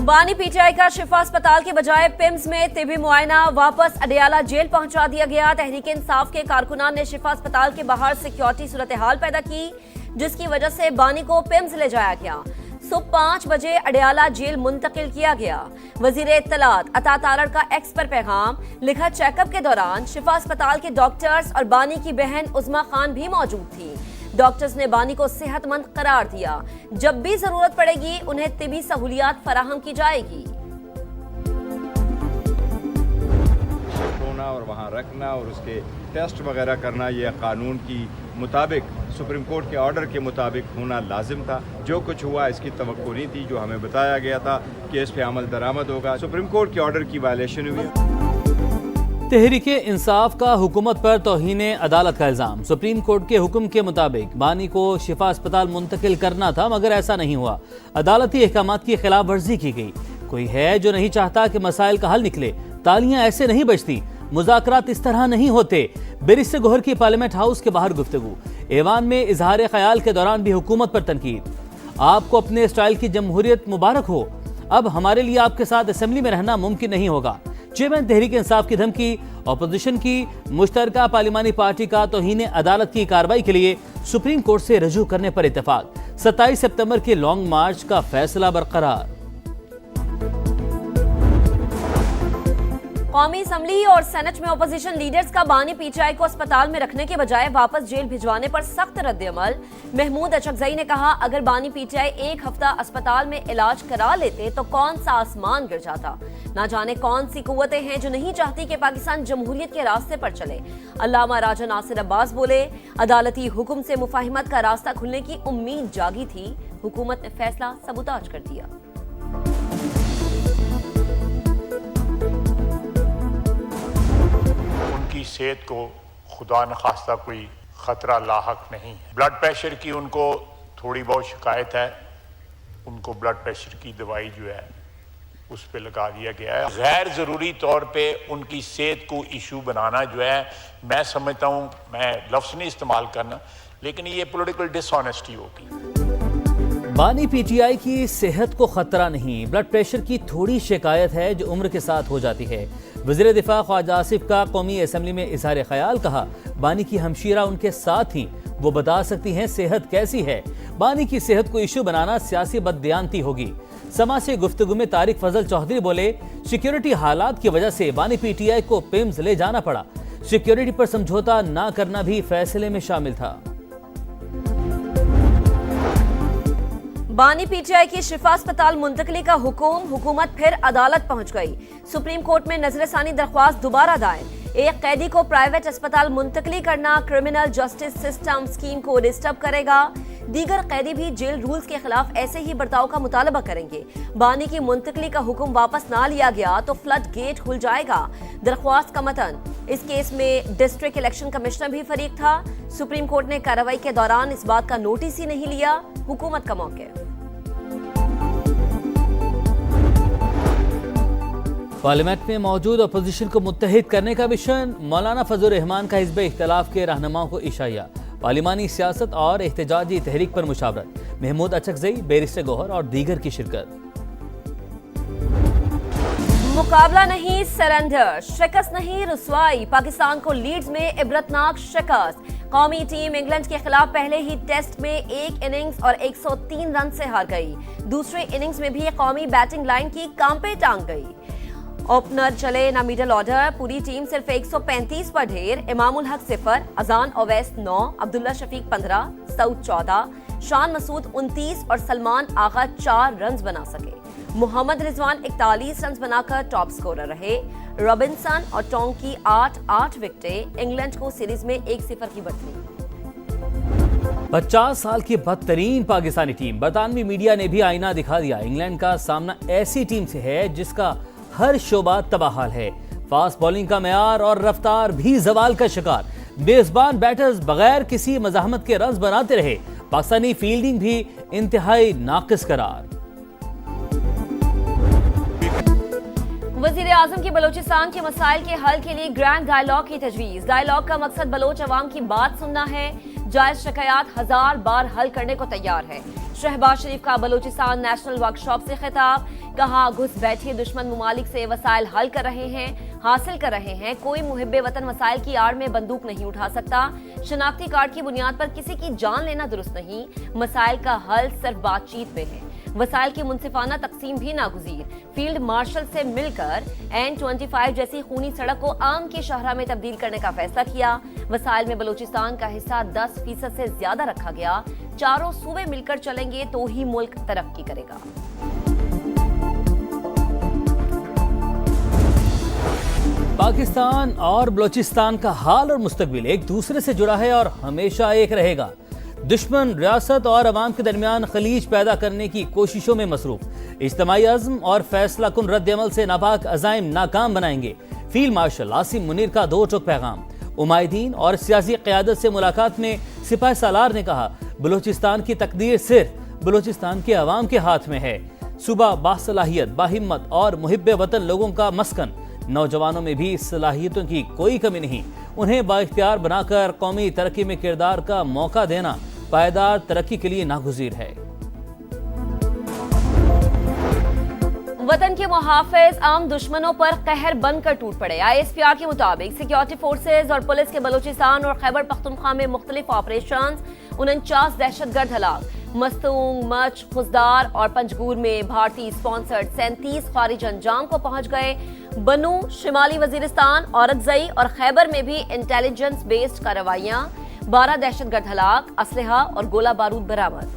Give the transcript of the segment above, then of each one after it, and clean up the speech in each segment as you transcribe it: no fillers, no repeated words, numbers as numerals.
बानी पीटीआई का शिफा अस्पताल के बजाय पिम्स में तिबी मुआयना वापस अडियाला जेल पहुंचा दिया गया। तहरीक इंसाफ के कारकुनान ने शिफा अस्पताल के बाहर सिक्योरिटी सूरत हाल पैदा की, जिसकी वजह से बानी को पिम्स ले जाया गया। सुबह 5 बजे अडियाला जेल मुंतकिल किया गया। वजीर इत्तलात अता तारड़ का एक्स पर पैगाम लिखा, चेकअप के दौरान शिफा अस्पताल के डॉक्टर्स और बानी की बहन उज़मा खान भी मौजूद थी। डॉक्टर्स ने बानी को सेहतमंद करार दिया। जब भी जरूरत पड़ेगी उन्हें तिबी सहूलियात फराहम की जाएगी। और वहाँ रखना और उसके टेस्ट वगैरह करना, यह कानून की मुताबिक, सुप्रीम कोर्ट के ऑर्डर के मुताबिक होना लाजिम था। जो कुछ हुआ इसकी तवक्को नहीं थी। जो हमें बताया गया था कि इस पे अमल दरामद होगा, सुप्रीम कोर्ट के ऑर्डर की वायलेशन हुई। तहरीक इंसाफ का हुकूमत पर तौहीन अदालत का इल्जाम। सुप्रीम कोर्ट के हुक्म के मुताबिक बानी को शिफा अस्पताल मुंतकिल करना था, मगर ऐसा नहीं हुआ। अदालती अहकामात की खिलाफ वर्जी की गई। कोई है जो नहीं चाहता कि मसाइल का हल निकले। तालियां ऐसे नहीं बजती, मुज़ाकरात इस तरह नहीं होते। बैरिस्टर गोहर की पार्लियामेंट हाउस के बाहर गुफ्तगू। ऐवान में इजहार ख्याल के दौरान भी हुकूमत पर तनकीद। आपको अपने स्टाइल की जमहूरियत मुबारक हो, अब हमारे लिए आपके साथ असेंबली में रहना मुमकिन नहीं होगा। चेयरमैन तहरीक इंसाफ की धमकी। अपोजिशन की मुश्तरका पार्लिमानी पार्टी का तौहीन अदालत की कार्रवाई के लिए सुप्रीम कोर्ट से रजू करने पर इत्तेफाक। 27 सितंबर के लॉन्ग मार्च का फैसला बरकरार। कौमी असम्बली और सेनेट में अपोजिशन लीडर्स का बानी पीटीआई को अस्पताल में रखने के बजाय वापस जेल भिजवाने पर सख्त रद्द-ए-अमल। महमूद अचकजई ने कहा, अगर बानी पीटीआई 1 हफ्ता अस्पताल में इलाज करा लेते तो कौन सा आसमान गिर जाता। ना जाने कौन सी कुव्वतें हैं जो नहीं चाहती कि पाकिस्तान जमहूरियत के रास्ते पर चले। अल्लामा राजा नासिर अब्बास बोले, अदालती हुक्म से मुफाहिमत का रास्ता खुलने की उम्मीद जागी थी, हुकूमत ने फैसला सबूताज कर दिया। उनकी सेहत को खुदा न खास्ता कोई ख़तरा लाहक नहीं है। ब्लड प्रेशर की उनको थोड़ी बहुत शिकायत है, उनको ब्लड प्रेशर की दवाई जो है उस पे लगा दिया गया है। गैर ज़रूरी तौर पे उनकी सेहत को इशू बनाना जो है, मैं समझता हूँ, मैं लफ्ज़ नहीं इस्तेमाल करना, लेकिन ये पॉलिटिकल डिसऑनेस्टी होगी। बानी पीटीआई की सेहत को खतरा नहीं, ब्लड प्रेशर की थोड़ी शिकायत है जो उम्र के साथ हो जाती है। वज़ीर दिफा ख्वाजा आसिफ का कौमी असम्बली में इजहार ख्याल। कहा, बानी की हमशीरा उनके साथ थी, वो बता सकती हैं सेहत कैसी है। बानी की सेहत को इशू बनाना सियासी बददियानती होगी। समा से गुफ्तगू में तारिक फजल चौधरी बोले, सिक्योरिटी हालात की वजह से बानी पीटीआई को पिम्स ले जाना पड़ा। सिक्योरिटी पर समझौता ना करना भी फैसले में शामिल था। बानी पीटीआई की शिफा अस्पताल मुंतकली का हुक्म, हुकूमत फिर अदालत पहुंच गई। सुप्रीम कोर्ट में नजरसानी दरख्वास्त दोबारा दायर। एक कैदी को प्राइवेट अस्पताल मुंतकली करना क्रिमिनल जस्टिस सिस्टम स्कीम को डिस्टर्ब करेगा। दीगर कैदी भी जेल रूल्स के खिलाफ ऐसे ही बर्ताव का मुतालबा करेंगे। बानी की मुंतकली का हुक्म वापस ना लिया गया तो फ्लड गेट खुल जाएगा। दरख्वास्त का मतन, इस केस में डिस्ट्रिक्ट इलेक्शन कमिश्नर भी फरीक था। सुप्रीम कोर्ट ने कार्रवाई के दौरान इस बात का नोटिस ही नहीं लिया। हुकूमत का मौके। पार्लियामेंट में मौजूद अपोजिशन को मुत्तहिद करने का मिशन। मौलाना फजल रहमान का हिज़्ब इख्तिलाफ के रहनुमाओं को इशारा। पार्लिमानी सियासत और एहतजाजी तहरीक पर मुशावरत। महमूद अचकजई, बैरिस्टर गोहर और दीगर की शिरकत। मुकाबला नहीं सरेंडर, शिकस्त नहीं रुसवाई। पाकिस्तान को लीड्स में इबरतनाक शिकस्त। कौमी टीम इंग्लैंड के खिलाफ पहले ही टेस्ट में 1 इनिंग्स और 103 रन से हार गई। दूसरे इनिंग्स में भी कौमी बैटिंग लाइन की कांपे टांग गई। ओपनर चले ना मिडल ऑर्डर, पूरी टीम सिर्फ 135 पर ढेर। इमामुल हक 0, अजान ओवैस 9, अब्दुल्ला शफीक 15, सऊद 14, शान मसूद 29 और सलमान आगा 4 रन बना सके। मोहम्मद रिजवान 41 रन बनाकर टॉप स्कोरर रहे। रॉबिन्सन और टोंग की 8 विकेटें इंग्लैंड को सीरीज में 1-0 की बढ़ती। 50 साल की बदतरीन पाकिस्तानी टीम। बरतानवी मीडिया ने भी आईना दिखा दिया। इंग्लैंड का सामना ऐसी टीम से है जिसका हर शोबा तबाहाल है। फास्ट बॉलिंग का मेयार और रफ्तार भी जवाल का शिकार। मेजबान बैटर्स बगैर किसी मज़ाहमत के रन्स बनाते रहे। पाकिस्तानी फील्डिंग भी इंतहाई नाकिस करार। वज़ीर आज़म की बलोचिस्तान के मसाइल के हल के लिए ग्रैंड डायलॉग की तजवीज़। डायलॉग का मकसद बलोच अवाम की बात सुनना है। जायज शिकायत 1000 बार हल करने को तैयार है। शहबाज शरीफ का बलूचिस्तान नेशनल वर्कशॉप से खिताब, कहा घुस बैठे दुश्मन मुमालिक से वसाइल हल कर रहे हैं, हासिल कर रहे हैं, कोई मुहिब्बे वतन वसाइल की आड़ में बंदूक नहीं उठा सकता। शनाख्ती कार्ड की बुनियाद पर किसी की जान लेना दुरुस्त नहीं, मसाइल का हल सिर्फ बातचीत में है। वसाइल की मुनसिफाना तकसीम भी नागुज़ीर, फील्ड मार्शल से मिलकर N25 जैसी खूनी सड़क को आम की शाहराह में तब्दील करने का फैसला किया। वसाइल में बलूचिस्तान का हिस्सा 10% से ज्यादा रखा गया। चारों सूबे मिलकर चलेंगे तो ही मुल्क तरक्की करेगा। पाकिस्तान और बलूचिस्तान का हाल और मुस्तकबिल एक दूसरे से जुड़ा है और हमेशा एक रहेगा। दुश्मन रियासत और अवाम के दरमियान खलीज पैदा करने की कोशिशों में मसरूफ, इज्तिमाई अज़्म और फैसला कुन रद्द अमल से नापाक अज़ाइम नाकाम बनाएंगे। फील्ड मार्शल आसिम मुनीर का दो टुक पैगाम। उमायदीन और सियासी क़यादत से मुलाकात में सिपाही सालार ने कहा, बलूचिस्तान की तकदीर सिर्फ बलूचिस्तान के अवाम के हाथ में है। सूबा बासलाहियत, बाहिम्मत और मुहिब्बे वतन लोगों का मस्कन। नौजवानों में भी सलाहियतों की कोई कमी नहीं। उन्हें बाइख्तियार बनाकर कौमी तरक्की में किरदार का मौका देना पायदार तरक्की के लिए नागुज़ीर है। वतन के मुहाफिज आम दुश्मनों पर कहर बनकर टूट पड़े। ISPR के मुताबिक सिक्योरिटी फोर्सेज और पुलिस के बलूचिस्तान और खैबर पख्तूनख्वा में मुख्तलिफ ऑपरेशन 49 दहशतगर्द हलाक। मस्तूंग, मच, खुजदार और पंजगूर में भारतीय स्पॉन्सर्ड 37 खारिज अंजाम को पहुंच गए। बनू, शिमाली वजीरिस्तान, औरकजई और खैबर में भी इंटेलिजेंस बेस्ड कार्रवाइयां। 12 दहशतगर्द हलाक, असलहा और गोला बारूद बरामद।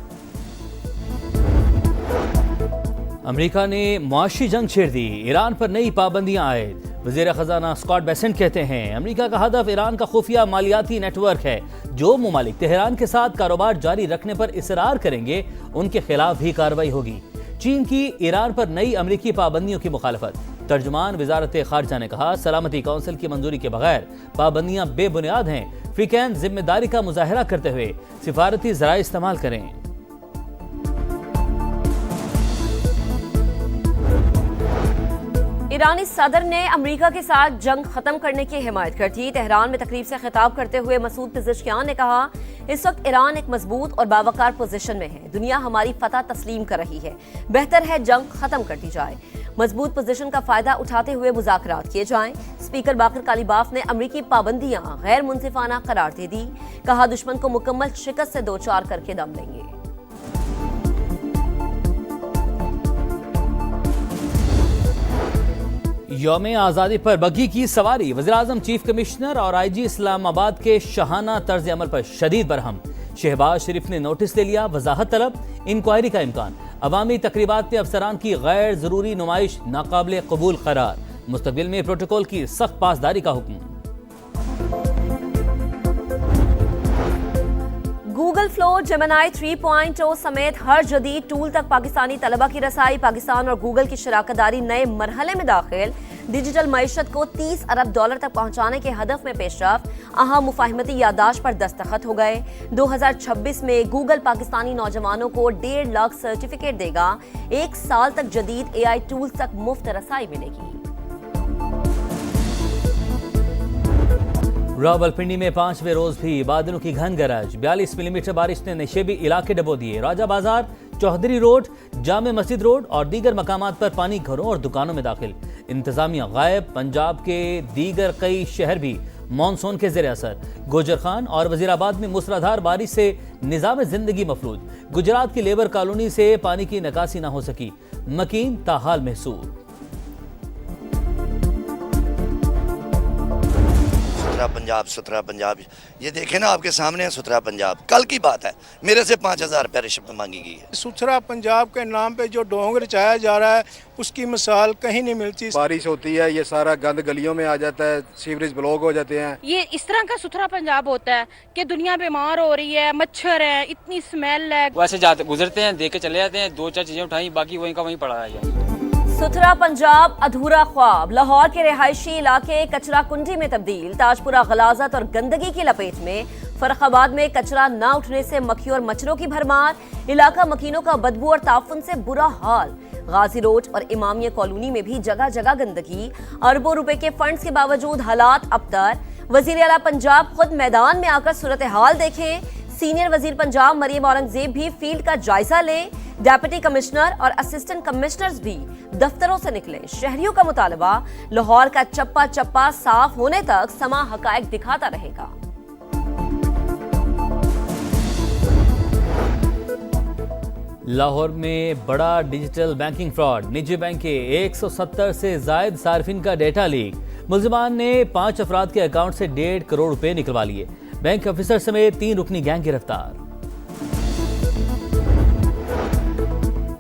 अमेरिका ने मुआशी जंग छेड़ दी, ईरान पर नई पाबंदियां आयद। वज़ीर ख़ज़ाना स्कॉट बेसेंट कहते हैं, अमेरिका का हदफ ईरान का खुफिया मालियाती नेटवर्क है। जो मुमालिक तेहरान के साथ कारोबार जारी रखने पर इसरार करेंगे, उनके खिलाफ भी कार्रवाई होगी। चीन की ईरान पर नई अमेरिकी पाबंदियों की मुखालफत। तर्जुमान वजारत खारजा ने कहा, सलामती काउंसिल की मंजूरी के बगैर पाबंदियां बेबुनियाद हैं। फ्रीकैन जिम्मेदारी का मुजाहरा करते हुए सिफारती ज़राए इस्तेमाल करें। ईरानी सदर ने अमेरिका के साथ जंग खत्म करने की हिमायत कर दी। तेहरान में तकरीब से खिताब करते हुए मसूद पिज़ेशकियान ने कहा, इस वक्त ईरान एक मजबूत और बावकार पोजीशन में है। दुनिया हमारी फतह तस्लीम कर रही है। बेहतर है जंग खत्म कर दी जाए। मजबूत पोजीशन का फायदा उठाते हुए मुज़ाकरात किए जाएं। स्पीकर बाकर कालीबाफ ने अमेरिकी पाबंदियां गैर मुनसिफाना करार दे दी। कहा, दुश्मन को मुकम्मल शिकस्त से दो चार करके दम लेंगे। यौम आज़ादी पर बग्घी की सवारी। वज़ीर-ए-आज़म, चीफ कमिश्नर और IG इस्लामाबाद के शाहाना तर्ज अमल पर शदीद बरहम। शहबाज शरीफ ने नोटिस ले लिया, वजाहत तलब, इंक्वायरी का इम्कान। अवामी तकरीबात में अफसरान की गैर जरूरी नुमाइश नाकाबिल कबूल करार। मुस्तकबिल में प्रोटोकॉल की सख्त पासदारी का हुक्म। गूगल फ्लो, जेमिनी 3.0 समेत हर जदीद टूल तक पाकिस्तानी तलबा की रसाई। पाकिस्तान और गूगल की शराकतदारी नए मरहले में दाखिल। डिजिटल मईशत को $30 अरब तक पहुंचाने के हदफ में पेशरफ्त। अहम मुफाहिमती यादाश्त पर दस्तखत हो गए। 2026 में गूगल पाकिस्तानी नौजवानों को 1.5 लाख सर्टिफिकेट देगा। 1 साल तक जदीद AI टूल्स तक मुफ्त रसाई मिलेगी। रावलपिंडी में 5वें रोज भी बादलों की घन गरज। 42 मिलीमीटर बारिश ने नशेबी इलाके डबो दिए। राजा बाजार, चौधरी रोड, जामे मस्जिद रोड और दीगर मकामात पर पानी घरों और दुकानों में दाखिल। इंतजामिया गायब। पंजाब के दीगर कई शहर भी मानसून के ज़ेर असर। गोजरखान और वजीराबाद में मूसलाधार बारिश से निज़ाम जिंदगी मफलूज। गुजरात की लेबर कॉलोनी से पानी की निकासी न हो सकी। मकीन ताहाल महसूर। सुथरा पंजाब, ये देखें ना आपके सामने है सुथरा पंजाब। कल की बात है, मेरे से 5,000 रुपया रिश्वत मांगी गई है। सुथरा पंजाब के नाम पे जो ढोंग रचाया जा रहा है, उसकी मिसाल कहीं नहीं मिलती। बारिश होती है, ये सारा गंद गलियों में आ जाता है, सीवरेज ब्लॉक हो जाते हैं। ये इस तरह का सुथरा पंजाब होता है कि दुनिया बीमार हो रही है, मच्छर है, इतनी स्मेल है। वैसे जाते गुजरते हैं, देख के चले जाते हैं, 2-4 चीजें उठाई, बाकी वहीं का वहीं पड़ा है। सुथरा पंजाब अधूरा ख्वाब। लाहौर के रिहायशी इलाके कचरा कुंडी में तब्दील। ताजपुरा गलाजत और गंदगी की लपेट में। फर्रुखाबाद में कचरा न उठने से मक्खी और मच्छरों की भरमार। इलाका मकीनों का बदबू और ताफुन से बुरा हाल। गाजी रोड और इमामिया कॉलोनी में भी जगह जगह गंदगी। अरबों रुपए के फंड्स के बावजूद हालात अबतर। वजीर आला पंजाब खुद मैदान में आकर सूरत हाल देखें। सीनियर वजीर पंजाब मरियम औरंगजेब भी फील्ड का जायजा ले। डेप्यूटी कमिश्नर और असिस्टेंट कमिश्नर्स भी दफ्तरों से निकले। शहरियों का मुतालबा लाहौर का चप्पा चप्पा साफ होने तक समा हकायक दिखाता रहेगा। लाहौर में बड़ा डिजिटल बैंकिंग फ्रॉड। निजी बैंक के 170 से जायद सार्फिन का डेटा लीक। मुल्जिमान ने 5 अफराद के अकाउंट से 1.5 करोड़ रुपए निकलवा लिए। बैंक ऑफिसर समेत 3 रुकनी गैंग गिरफ्तार।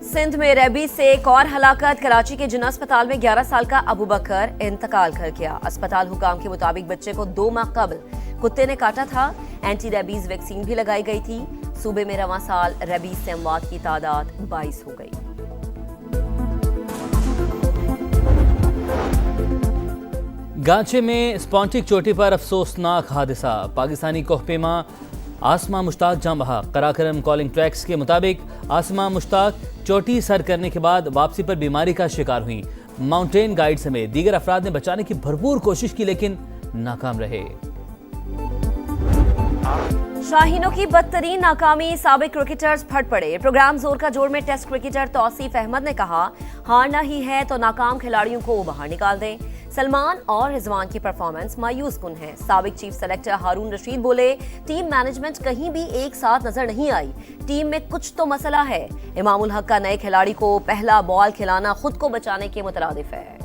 सिंध में रेबीज से एक और हलाकत। कराची के जिना अस्पताल में 11 साल का अबू बकर इंतकाल कर गया। अस्पताल हुकाम के मुताबिक बच्चे को 2 माह कबल कुत्ते ने काटा था। एंटी रेबीज वैक्सीन भी लगाई गई थी। सूबे में रवां साल रेबीज से अमवात की तादाद 22 हो गई। गांचे में स्पॉन्टिक चोटी पर अफसोसनाक हादसा। पाकिस्तानी कोहपेमा आसमा मुश्ताक जां बहक। कराकरम कॉलिंग ट्रैक्स के मुताबिक आसमा मुश्ताक चोटी सर करने के बाद वापसी पर बीमारी का शिकार हुई। माउंटेन गाइड समेत दीगर अफराद ने बचाने की भरपूर कोशिश की लेकिन नाकाम रहे। शाहीनों की बदतरीन नाकामी, साबिक क्रिकेटर्स फट पड़े। प्रोग्राम जोर का जोर में टेस्ट क्रिकेटर तौसीफ अहमद ने कहा, हारना ही है तो नाकाम खिलाड़ियों को बाहर निकाल दें। सलमान और रिजवान की परफॉर्मेंस मायूस कुन है। साबिक चीफ सेलेक्टर हारून रशीद बोले, टीम मैनेजमेंट कहीं भी एक साथ नजर नहीं आई। टीम में कुछ तो मसला है। इमामुल हक का नए खिलाड़ी को पहला बॉल खिलाना खुद को बचाने के मुतरादिफ है।